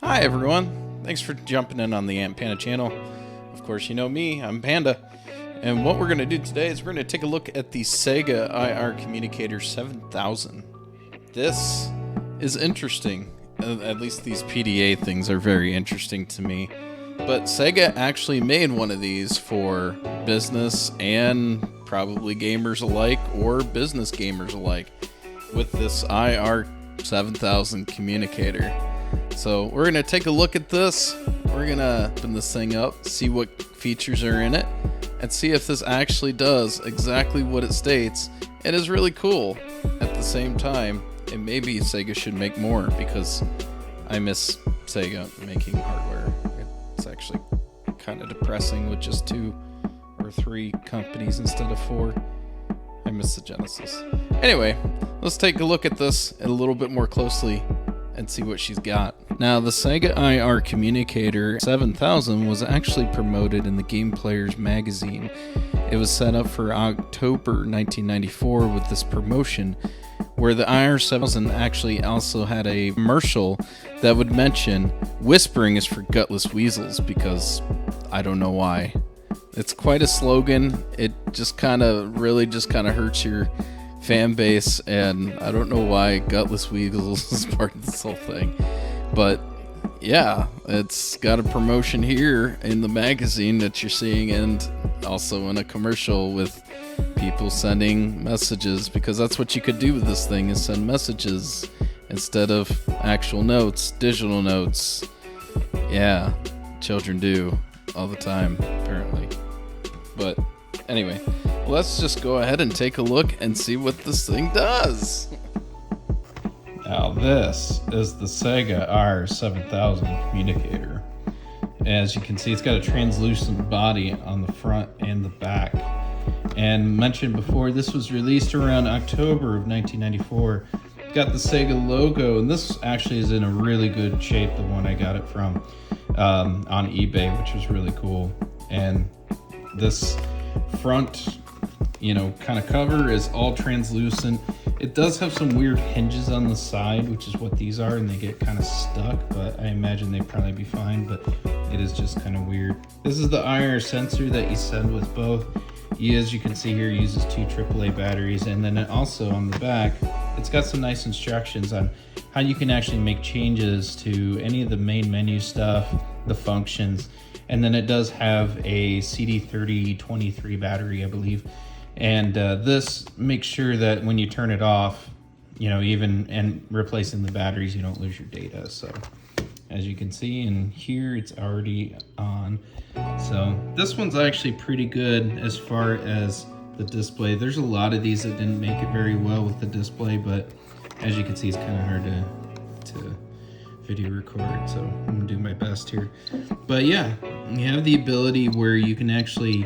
Hi everyone, thanks for jumping in on the Ant Panda channel. Of course you know me, I'm Panda. And what we're going to do today is we're going to take a look at the Sega IR Communicator 7000. This is interesting, at least these PDA things are very interesting to me. But Sega actually made one of these for business and probably gamers alike, or business gamers alike, with this IR 7000 communicator. So we're going to take a look at this. We're going to open this thing up, see what features are in it, and see if this actually does exactly what it states. It is really cool. At the same time, and maybe Sega should make more, because I miss Sega making hardware. It's actually kind of depressing with just 2 or 3 companies instead of 4. I miss the Genesis. Anyway, let's take a look at this a little bit more closely and see what she's got. Now, the Sega IR Communicator 7000 was actually promoted in the Game Players magazine. It was set up for October 1994 with this promotion, where the IR 7000 actually also had a commercial that would mention whispering is for gutless weasels, because I don't know why. It's quite a slogan. It just kind of hurts your fan base, and I don't know why gutless weasels is part of this whole thing. But yeah, it's got a promotion here in the magazine that you're seeing, and also in a commercial with people sending messages, because that's what you could do with this thing, is send messages instead of actual notes, digital notes. Yeah, children do all the time, apparently. But anyway, let's just go ahead and take a look and see what this thing does. Now, this is the Sega R7000 communicator. As you can see, it's got a translucent body on the front and the back. And mentioned before, this was released around October of 1994. Got the Sega logo, and this actually is in a really good shape, the one I got it from on eBay, which was really cool. And this front, kind of cover is all translucent. It does have some weird hinges on the side, which is what these are, and they get kind of stuck, but I imagine they'd probably be fine, but it is just kind of weird. This is the IR sensor that you send with both. As you can see here, uses 2 AAA batteries, and then also on the back, it's got some nice instructions on how you can actually make changes to any of the main menu stuff, the functions, and then it does have a CD3023 battery, I believe. And this makes sure that when you turn it off, even and replacing the batteries, you don't lose your data. So as you can see in here, it's already on. So this one's actually pretty good as far as the display. There's a lot of these that didn't make it very well with the display, but as you can see, it's kind of hard to video record, so I'm gonna do my best here. But yeah, you have the ability where you can actually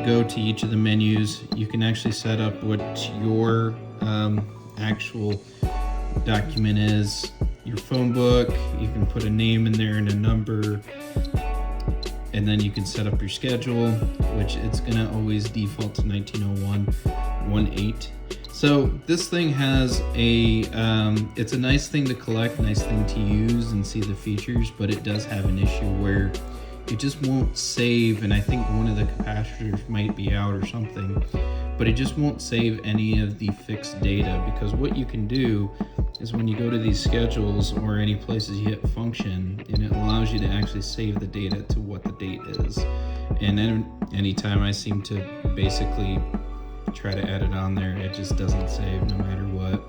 go to each of the menus. You can actually set up what your actual document is, your phone book. You can put a name in there and a number, and then you can set up your schedule, which it's gonna always default to 1901-18. So this thing has it's a nice thing to collect, nice thing to use and see the features, but it does have an issue where it just won't save, and I think one of the capacitors might be out or something, but it just won't save any of the fixed data, because what you can do is when you go to these schedules or any places you hit function, and it allows you to actually save the data to what the date is. And then anytime I seem to basically try to add it on there, it just doesn't save no matter what.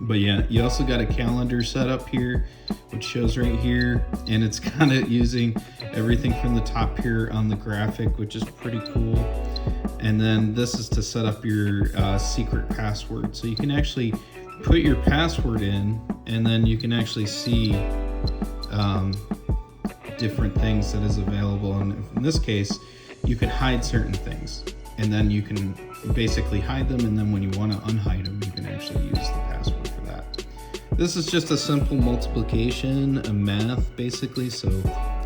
But yeah, you also got a calendar set up here, which shows right here, and it's kind of using everything from the top here on the graphic, which is pretty cool. And then this is to set up your secret password, so you can actually put your password in, and then you can actually see different things that is available. And in this case, you can hide certain things, and then you can basically hide them, and then when you want to unhide them, you can actually use the password for that. This is just a simple multiplication, a math basically, so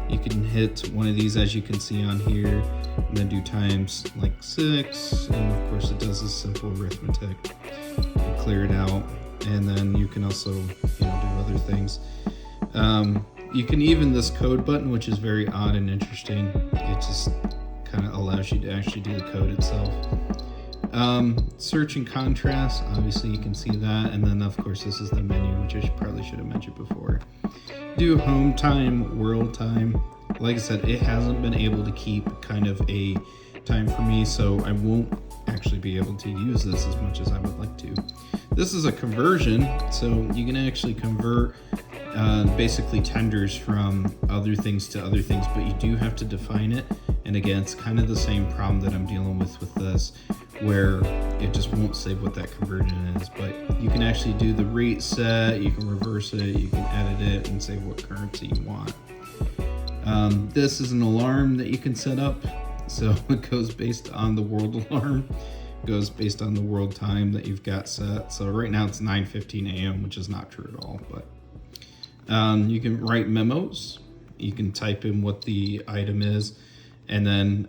you can hit one of these as you can see on here, and then do times like 6, and of course it does this simple arithmetic. You clear it out, and then you can also do other things. You can even this code button, which is very odd and interesting. It just kind of allows you to actually do the code itself. Search and contrast, obviously you can see that, and then of course this is the menu, which I probably should have mentioned before. Do home time, world time. Like I said, it hasn't been able to keep kind of a time for me, so I won't actually be able to use this as much as I would like to. This is a conversion, so you can actually convert basically tenders from other things to other things, but you do have to define it. And again, it's kind of the same problem that I'm dealing with this, where it just won't save what that conversion is. But you can actually do the rate set, you can reverse it, you can edit it and say what currency you want. This is an alarm that you can set up, so it goes based on the world alarm, goes based on the world time that you've got set. So right now it's 9:15 a.m., which is not true at all, but you can write memos, you can type in what the item is, and then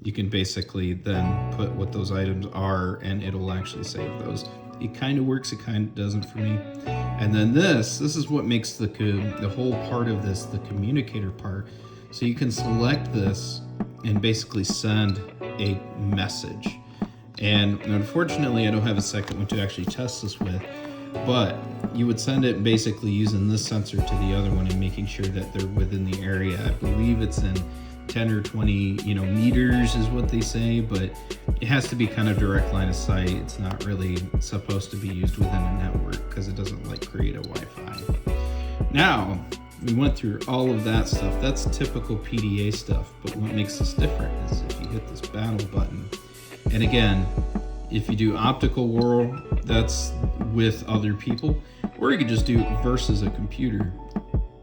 you can basically then put what those items are, and it'll actually save those. It kind of works, it kind of doesn't for me. And then this is what makes the whole part of this, the communicator part. So you can select this and basically send a message. And unfortunately, I don't have a second one to actually test this with, but you would send it basically using this sensor to the other one and making sure that they're within the area. I believe it's in 10 or 20 meters is what they say, but it has to be kind of direct line of sight. It's not really supposed to be used within a network because it doesn't create a Wi-Fi. Now, we went through all of that stuff. That's typical PDA stuff, but what makes this different is if you hit this battle button, and again, if you do optical world, that's with other people, or you could just do versus a computer.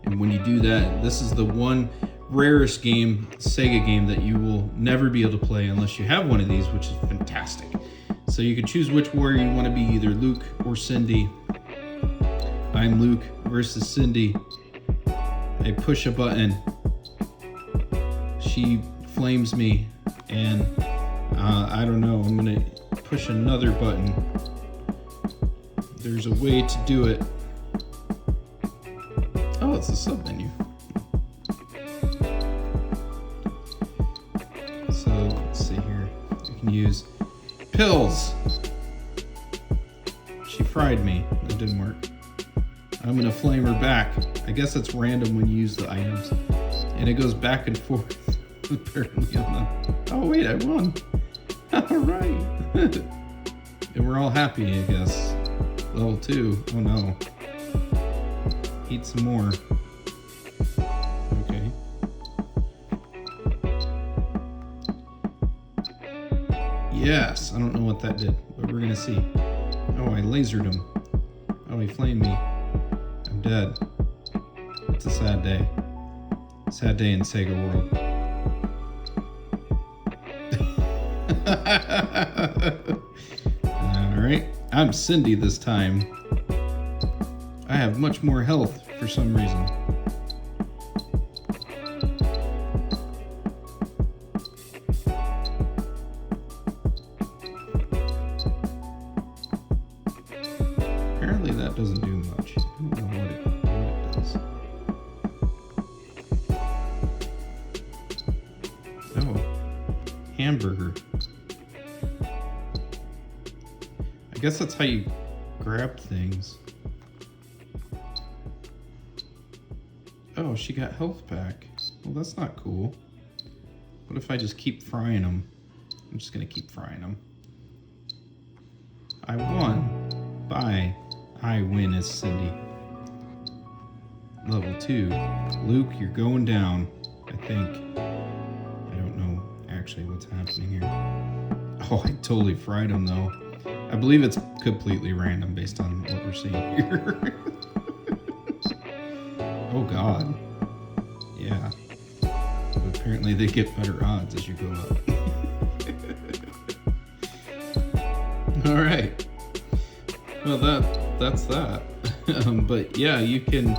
And when you do that, this is the one rarest game, Sega game, that you will never be able to play unless you have one of these, which is fantastic. So you can choose which warrior you want to be, either Luke or Cindy. I'm Luke versus Cindy. I push a button, she flames me, and I don't know, I'm gonna push another button. There's a way to do it. Oh, it's a sub menu. So let's see here. You can use pills. She fried me. That didn't work. I'm gonna flame her back. I guess it's random when you use the items, and it goes back and forth. Apparently, oh wait, I won. All right. And we're all happy, I guess. Level 2. Oh no. Eat some more. Okay. Yes. I don't know what that did, but we're gonna see. Oh, I lasered him. Oh, he flamed me. I'm dead. It's a sad day. Sad day in Sega world. Alright, I'm Cindy this time. I have much more health for some reason. Apparently that doesn't do much. I don't know what it does. Oh, hamburger. I guess that's how you grab things. Oh, she got health back. Well, that's not cool. What if I just keep frying them? I'm just gonna keep frying them. I won. Bye. I win as Cindy. Level 2. Luke, you're going down. I think. I don't know actually what's happening here. Oh, I totally fried him though. I believe it's completely random based on what we're seeing here. Oh god. Yeah. But apparently they get better odds as you go up. Alright. Well, that's that. But yeah, you can,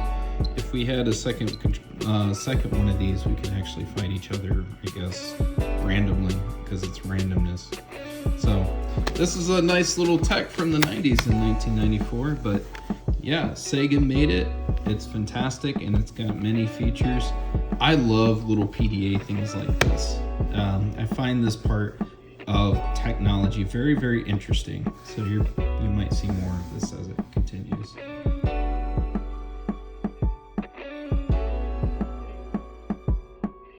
if we had a second one of these, we can actually fight each other, I guess, randomly, because it's randomness. So this is a nice little tech from the 90s in 1994, but yeah, Sega made it. It's fantastic, and it's got many features. I love little PDA things like this. I find this part of technology very, very interesting. So you might see more of this as